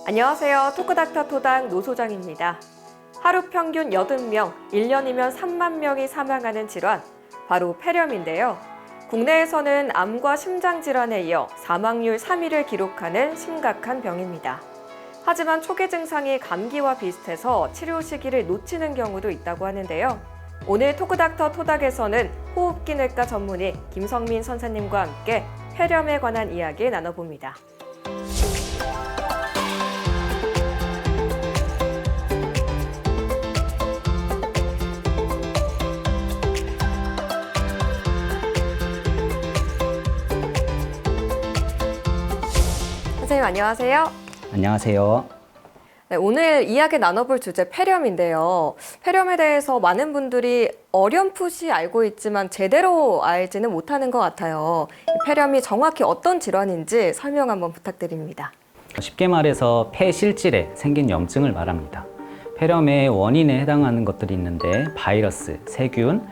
안녕하세요. 토크닥터 토닥 노소장입니다. 하루 평균 80명, 1년이면 3만 명이 사망하는 질환, 바로 폐렴인데요. 국내에서는 암과 심장질환에 이어 사망률 3위를 기록하는 심각한 병입니다. 하지만 초기 증상이 감기와 비슷해서 치료 시기를 놓치는 경우도 있다고 하는데요. 오늘 토크닥터 토닥에서는 호흡기내과 전문의 김성민 선생님과 함께 폐렴에 관한 이야기 나눠봅니다. 선생님 안녕하세요. 안녕하세요. 네, 오늘 이야기 나눠볼 주제 폐렴인데요. 폐렴에 대해서 많은 분들이 어렴풋이 알고 있지만 제대로 알지는 못하는 것 같아요. 폐렴이 정확히 어떤 질환인지 설명 한번 부탁드립니다. 쉽게 말해서 폐실질에 생긴 염증을 말합니다. 폐렴의 원인에 해당하는 것들이 있는데 바이러스, 세균,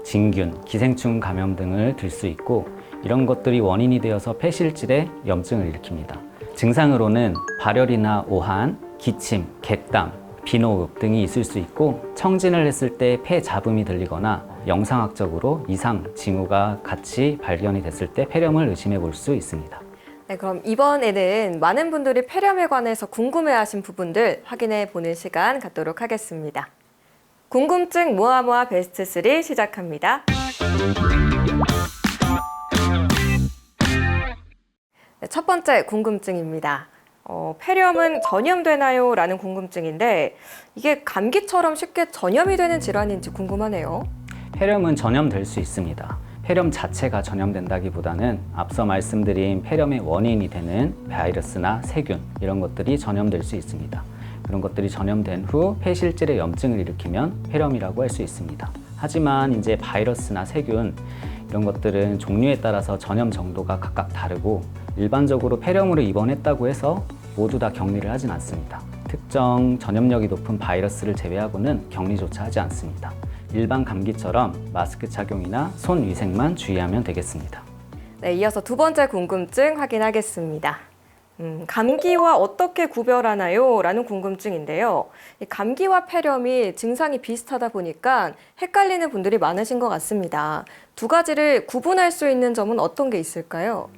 진균, 기생충 감염 등을 들 수 있고 이런 것들이 원인이 되어서 폐실질에 염증을 일으킵니다. 증상으로는 발열이나 오한, 기침, 객담, 비노흡 등이 있을 수 있고 청진을 했을 때 폐 잡음이 들리거나 영상학적으로 이상, 징후가 같이 발견이 됐을 때 폐렴을 의심해 볼 수 있습니다. 네, 그럼 이번에는 많은 분들이 폐렴에 관해서 궁금해하신 부분들 확인해 보는 시간 갖도록 하겠습니다. 궁금증 모아모아 베스트 3 시작합니다. 네, 첫 번째 궁금증입니다. 폐렴은 전염되나요? 라는 궁금증인데 이게 감기처럼 쉽게 전염이 되는 질환인지 궁금하네요. 폐렴은 전염될 수 있습니다. 폐렴 자체가 전염된다기보다는 앞서 말씀드린 폐렴의 원인이 되는 바이러스나 세균 이런 것들이 전염될 수 있습니다. 그런 것들이 전염된 후 폐실질의 염증을 일으키면 폐렴이라고 할 수 있습니다. 하지만 이제 바이러스나 세균 이런 것들은 종류에 따라서 전염 정도가 각각 다르고 일반적으로 폐렴으로 입원했다고 해서 모두 다 격리를 하진 않습니다. 특정 전염력이 높은 바이러스를 제외하고는 격리조차 하지 않습니다. 일반 감기처럼 마스크 착용이나 손 위생만 주의하면 되겠습니다. 네, 이어서 두 번째 궁금증 확인하겠습니다. 감기와 어떻게 구별하나요? 라는 궁금증인데요. 이 감기와 폐렴이 증상이 비슷하다 보니까 헷갈리는 분들이 많으신 것 같습니다. 두 가지를 구분할 수 있는 점은 어떤 게 있을까요?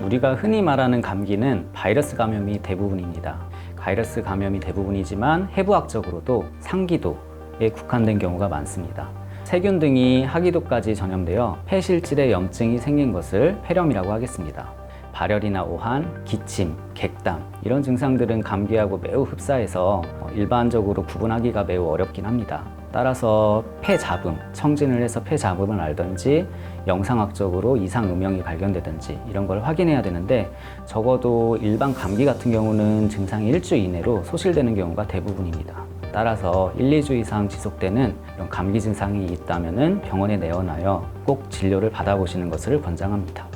우리가 흔히 말하는 감기는 바이러스 감염이 대부분입니다. 바이러스 감염이 대부분이지만 해부학적으로도 상기도에 국한된 경우가 많습니다. 세균 등이 하기도까지 전염되어 폐실질에 염증이 생긴 것을 폐렴이라고 하겠습니다. 발열이나 오한, 기침, 객담 이런 증상들은 감기하고 매우 흡사해서 일반적으로 구분하기가 매우 어렵긴 합니다. 따라서 폐잡음, 청진을 해서 폐잡음을 알든지 영상학적으로 이상 음영이 발견되든지 이런 걸 확인해야 되는데 적어도 일반 감기 같은 경우는 증상이 일주일 이내로 소실되는 경우가 대부분입니다. 따라서 1, 2주 이상 지속되는 이런 감기 증상이 있다면 병원에 내원하여 꼭 진료를 받아보시는 것을 권장합니다.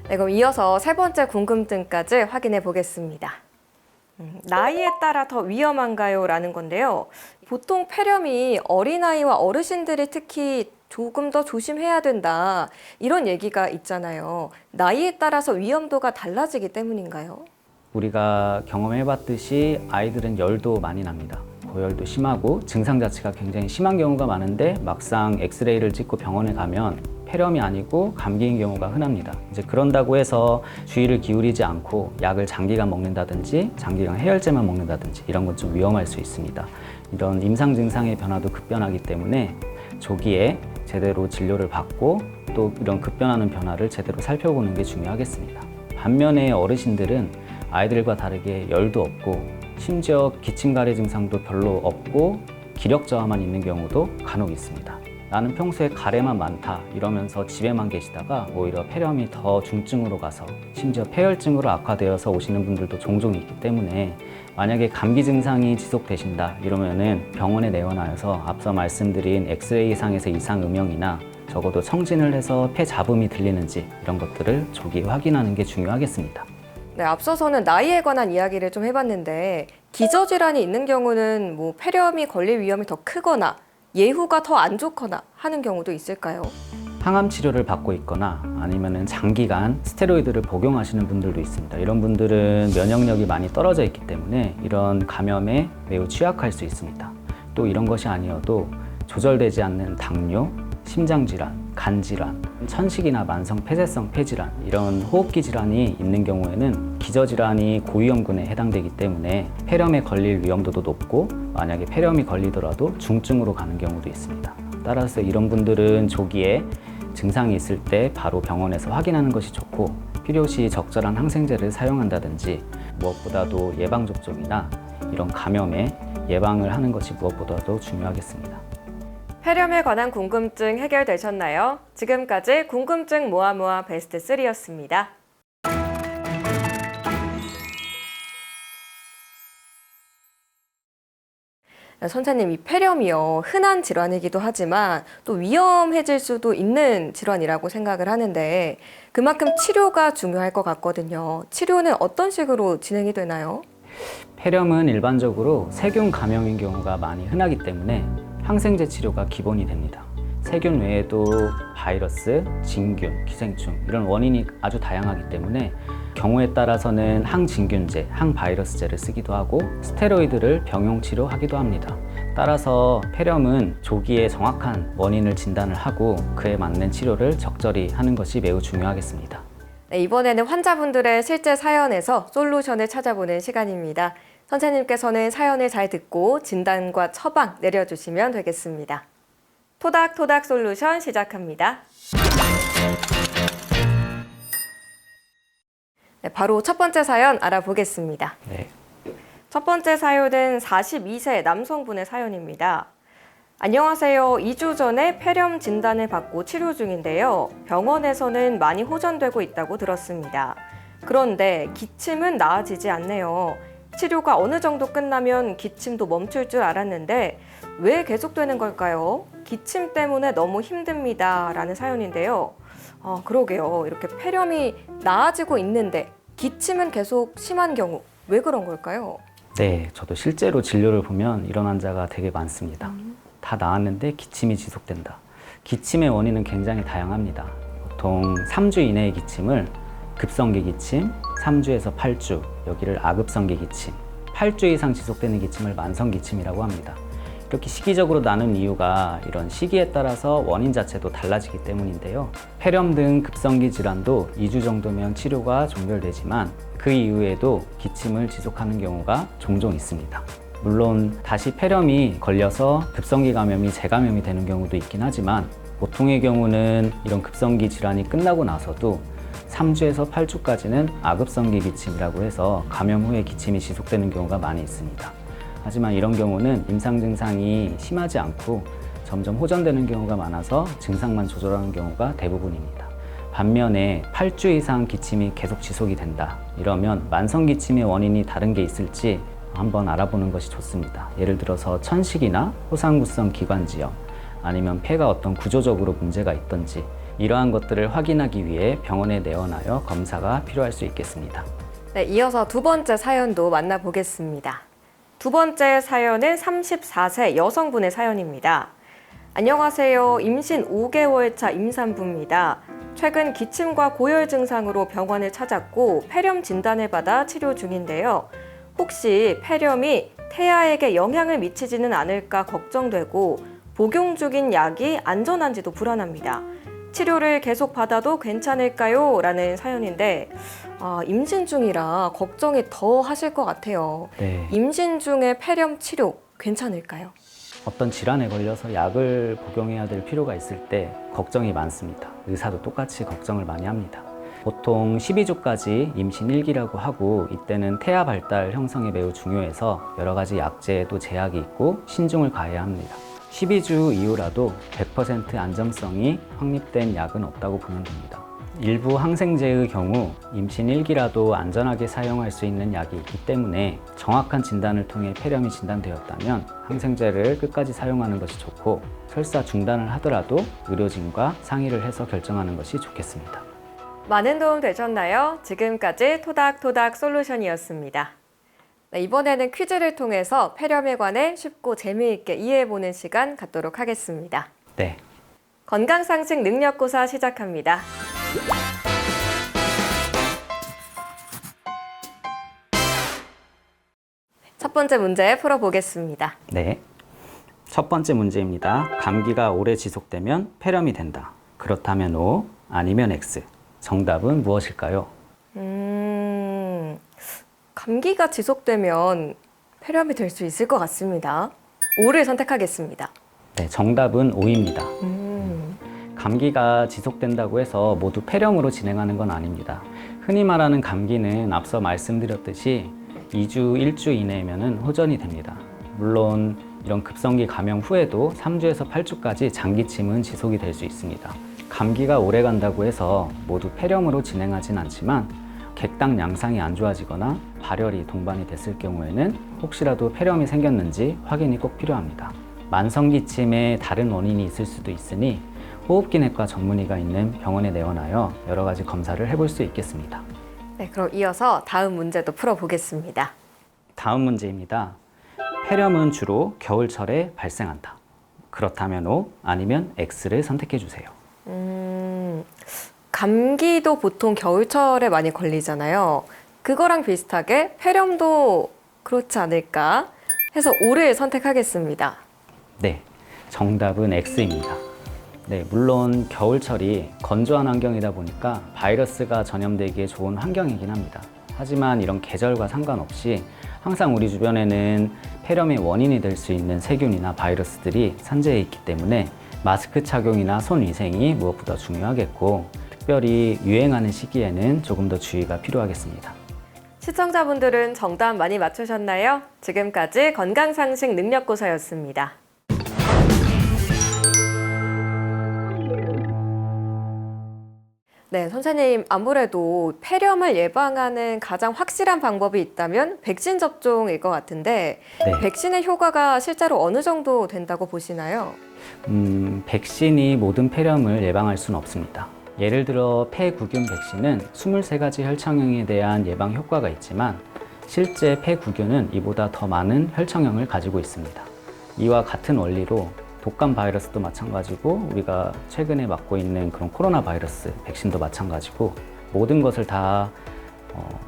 네, 그럼 이어서 세 번째 궁금증까지 확인해 보겠습니다. 나이에 따라 더 위험한가요? 라는 건데요. 보통 폐렴이 어린아이와 어르신들이 특히 조금 더 조심해야 된다 이런 얘기가 있잖아요. 나이에 따라서 위험도가 달라지기 때문인가요? 우리가 경험해봤듯이 아이들은 열도 많이 납니다. 고열도 심하고 증상 자체가 굉장히 심한 경우가 많은데 막상 엑스레이를 찍고 병원에 가면 폐렴이 아니고 감기인 경우가 흔합니다. 이제 그런다고 해서 주의를 기울이지 않고 약을 장기간 먹는다든지 장기간 해열제만 먹는다든지 이런 건 좀 위험할 수 있습니다. 이런 임상 증상의 변화도 급변하기 때문에 조기에 제대로 진료를 받고 또 이런 급변하는 변화를 제대로 살펴보는 게 중요하겠습니다. 반면에 어르신들은 아이들과 다르게 열도 없고 심지어 기침가래 증상도 별로 없고 기력 저하만 있는 경우도 간혹 있습니다. 나는 평소에 가래만 많다 이러면서 집에만 계시다가 오히려 폐렴이 더 중증으로 가서 심지어 폐혈증으로 악화되어서 오시는 분들도 종종 있기 때문에 만약에 감기 증상이 지속되신다 이러면은 병원에 내원하여서 앞서 말씀드린 엑스레이상에서 이상 음영이나 적어도 청진을 해서 폐 잡음이 들리는지 이런 것들을 조기 확인하는 게 중요하겠습니다. 네, 앞서서는 나이에 관한 이야기를 좀 해봤는데 기저질환이 있는 경우는 뭐 폐렴이 걸릴 위험이 더 크거나 예후가 더 안 좋거나 하는 경우도 있을까요? 항암 치료를 받고 있거나 아니면은 장기간 스테로이드를 복용하시는 분들도 있습니다. 이런 분들은 면역력이 많이 떨어져 있기 때문에 이런 감염에 매우 취약할 수 있습니다. 또 이런 것이 아니어도 조절되지 않는 당뇨, 심장질환, 간질환, 천식이나 만성 폐쇄성 폐질환 이런 호흡기 질환이 있는 경우에는 기저질환이 고위험군에 해당되기 때문에 폐렴에 걸릴 위험도도 높고 만약에 폐렴이 걸리더라도 중증으로 가는 경우도 있습니다. 따라서 이런 분들은 조기에 증상이 있을 때 바로 병원에서 확인하는 것이 좋고 필요시 적절한 항생제를 사용한다든지 무엇보다도 예방접종이나 이런 감염의 예방을 하는 것이 무엇보다도 중요하겠습니다. 폐렴에 관한 궁금증 해결되셨나요? 지금까지 궁금증 모아 베스트 3였습니다. 선생님, 이 폐렴이요. 흔한 질환이기도 하지만 또 위험해질 수도 있는 질환이라고 생각을 하는데 그만큼 치료가 중요할 것 같거든요. 치료는 어떤 식으로 진행이 되나요? 폐렴은 일반적으로 세균 감염인 경우가 많이 흔하기 때문에 항생제 치료가 기본이 됩니다. 세균 외에도 바이러스, 진균, 기생충 이런 원인이 아주 다양하기 때문에 경우에 따라서는 항진균제, 항바이러스제를 쓰기도 하고 스테로이드를 병용 치료하기도 합니다. 따라서 폐렴은 조기에 정확한 원인을 진단을 하고 그에 맞는 치료를 적절히 하는 것이 매우 중요하겠습니다. 네, 이번에는 환자분들의 실제 사연에서 솔루션을 찾아보는 시간입니다. 선생님께서는 사연을 잘 듣고 진단과 처방 내려주시면 되겠습니다. 토닥토닥 솔루션 시작합니다. 네, 바로 첫 번째 사연 알아보겠습니다. 네. 첫 번째 사연은 42세 남성분의 사연입니다. 안녕하세요. 2주 전에 폐렴 진단을 받고 치료 중인데요. 병원에서는 많이 호전되고 있다고 들었습니다. 그런데 기침은 나아지지 않네요. 치료가 어느 정도 끝나면 기침도 멈출 줄 알았는데 왜 계속되는 걸까요? 기침 때문에 너무 힘듭니다. 라는 사연인데요. 그러게요. 이렇게 폐렴이 나아지고 있는데 기침은 계속 심한 경우 왜 그런 걸까요? 네, 저도 실제로 진료를 보면 이런 환자가 되게 많습니다. 다 나았는데 기침이 지속된다. 기침의 원인은 굉장히 다양합니다. 보통 3주 이내의 기침을 급성기 기침, 3주에서 8주, 여기를 아급성기 기침, 8주 이상 지속되는 기침을 만성 기침이라고 합니다. 이렇게 시기적으로 나눈 이유가 이런 시기에 따라서 원인 자체도 달라지기 때문인데요. 폐렴 등 급성기 질환도 2주 정도면 치료가 종결되지만 그 이후에도 기침을 지속하는 경우가 종종 있습니다. 물론 다시 폐렴이 걸려서 급성기 감염이 재감염이 되는 경우도 있긴 하지만 보통의 경우는 이런 급성기 질환이 끝나고 나서도 3주에서 8주까지는 아급성기 기침이라고 해서 감염 후에 기침이 지속되는 경우가 많이 있습니다. 하지만 이런 경우는 임상 증상이 심하지 않고 점점 호전되는 경우가 많아서 증상만 조절하는 경우가 대부분입니다. 반면에 8주 이상 기침이 계속 지속이 된다. 이러면 만성 기침의 원인이 다른 게 있을지 한번 알아보는 것이 좋습니다. 예를 들어서 천식이나 호상구성 기관지염, 아니면 폐가 어떤 구조적으로 문제가 있던지 이러한 것들을 확인하기 위해 병원에 내원하여 검사가 필요할 수 있겠습니다. 네, 이어서 두 번째 사연도 만나보겠습니다. 두 번째 사연은 34세 여성분의 사연입니다. 안녕하세요. 임신 5개월 차 임산부입니다. 최근 기침과 고열 증상으로 병원을 찾았고 폐렴 진단을 받아 치료 중인데요. 혹시 폐렴이 태아에게 영향을 미치지는 않을까 걱정되고 복용 중인 약이 안전한지도 불안합니다. 치료를 계속 받아도 괜찮을까요? 라는 사연인데 임신 중이라 걱정이 더 하실 것 같아요. 네. 임신 중에 폐렴 치료 괜찮을까요? 어떤 질환에 걸려서 약을 복용해야 될 필요가 있을 때 걱정이 많습니다. 의사도 똑같이 걱정을 많이 합니다. 보통 12주까지 임신 1기라고 하고 이때는 태아 발달 형성에 매우 중요해서 여러 가지 약제에도 제약이 있고 신중을 가해야 합니다. 12주 이후라도 100% 안정성이 확립된 약은 없다고 보면 됩니다. 일부 항생제의 경우 임신 1기라도 안전하게 사용할 수 있는 약이 있기 때문에 정확한 진단을 통해 폐렴이 진단되었다면 항생제를 끝까지 사용하는 것이 좋고 설사 중단을 하더라도 의료진과 상의를 해서 결정하는 것이 좋겠습니다. 많은 도움 되셨나요? 지금까지 토닥토닥 솔루션이었습니다. 네, 이번에는 퀴즈를 통해서 폐렴에 관해 쉽고 재미있게 이해해보는 시간 갖도록 하겠습니다. 네. 건강상식 능력고사 시작합니다. 첫 번째 문제 풀어보겠습니다. 네. 첫 번째 문제입니다. 감기가 오래 지속되면 폐렴이 된다. 그렇다면 O, 아니면 X. 정답은 무엇일까요? 감기가 지속되면 폐렴이 될 수 있을 것 같습니다. O를 선택하겠습니다. 네, 정답은 O입니다. 감기가 지속된다고 해서 모두 폐렴으로 진행하는 건 아닙니다. 흔히 말하는 감기는 앞서 말씀드렸듯이 2주, 1주 이내면 호전이 됩니다. 물론 이런 급성기 감염 후에도 3주에서 8주까지 장기침은 지속이 될 수 있습니다. 감기가 오래 간다고 해서 모두 폐렴으로 진행하진 않지만 객당 양상이 안 좋아지거나 발열이 동반이 됐을 경우에는 혹시라도 폐렴이 생겼는지 확인이 꼭 필요합니다. 만성기침에 다른 원인이 있을 수도 있으니 호흡기내과 전문의가 있는 병원에 내원하여 여러 가지 검사를 해볼 수 있겠습니다. 네, 그럼 이어서 다음 문제도 풀어보겠습니다. 다음 문제입니다. 폐렴은 주로 겨울철에 발생한다. 그렇다면 O, 아니면 X를 선택해 주세요. 감기도 보통 겨울철에 많이 걸리잖아요. 그거랑 비슷하게 폐렴도 그렇지 않을까 해서 O를 선택하겠습니다. 네, 정답은 X입니다. 네, 물론 겨울철이 건조한 환경이다 보니까 바이러스가 전염되기에 좋은 환경이긴 합니다. 하지만 이런 계절과 상관없이 항상 우리 주변에는 폐렴의 원인이 될 수 있는 세균이나 바이러스들이 산재해 있기 때문에 마스크 착용이나 손 위생이 무엇보다 중요하겠고, 특별히 유행하는 시기에는 조금 더 주의가 필요하겠습니다. 시청자분들은 정답 많이 맞추셨나요? 지금까지 건강상식 능력고사였습니다. 네, 선생님, 아무래도 폐렴을 예방하는 가장 확실한 방법이 있다면 백신 접종일 것 같은데 네. 백신의 효과가 실제로 어느 정도 된다고 보시나요? 백신이 모든 폐렴을 예방할 수는 없습니다. 예를 들어 폐구균 백신은 23가지 혈청형에 대한 예방 효과가 있지만 실제 폐구균은 이보다 더 많은 혈청형을 가지고 있습니다. 이와 같은 원리로 독감 바이러스도 마찬가지고 우리가 최근에 맞고 있는 그런 코로나 바이러스 백신도 마찬가지고 모든 것을 다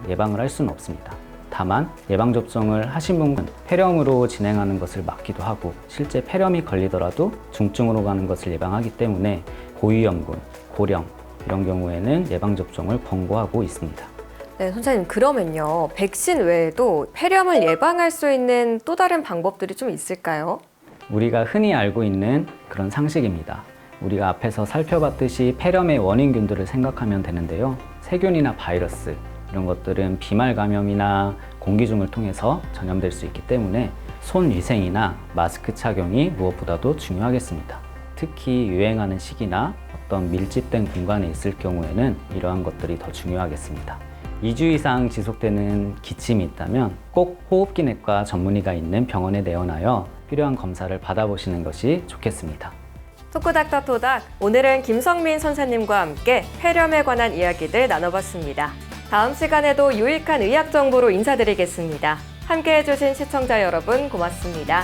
예방을 할 수는 없습니다. 다만 예방접종을 하신 분은 폐렴으로 진행하는 것을 막기도 하고 실제 폐렴이 걸리더라도 중증으로 가는 것을 예방하기 때문에 고위험군, 고령 이런 경우에는 예방접종을 권고하고 있습니다. 네, 선생님, 그러면요. 백신 외에도 폐렴을 예방할 수 있는 또 다른 방법들이 좀 있을까요? 우리가 흔히 알고 있는 그런 상식입니다. 우리가 앞에서 살펴봤듯이 폐렴의 원인균들을 생각하면 되는데요. 세균이나 바이러스 이런 것들은 비말 감염이나 공기 중을 통해서 전염될 수 있기 때문에 손 위생이나 마스크 착용이 무엇보다도 중요하겠습니다. 특히 유행하는 시기나 어떤 밀집된 공간에 있을 경우에는 이러한 것들이 더 중요하겠습니다. 2주 이상 지속되는 기침이 있다면 꼭 호흡기내과 전문의가 있는 병원에 내원하여 필요한 검사를 받아보시는 것이 좋겠습니다. 토크닥터 토닥, 오늘은 김성민 선생님과 함께 폐렴에 관한 이야기들 나눠봤습니다. 다음 시간에도 유익한 의학 정보로 인사드리겠습니다. 함께해 주신 시청자 여러분 고맙습니다.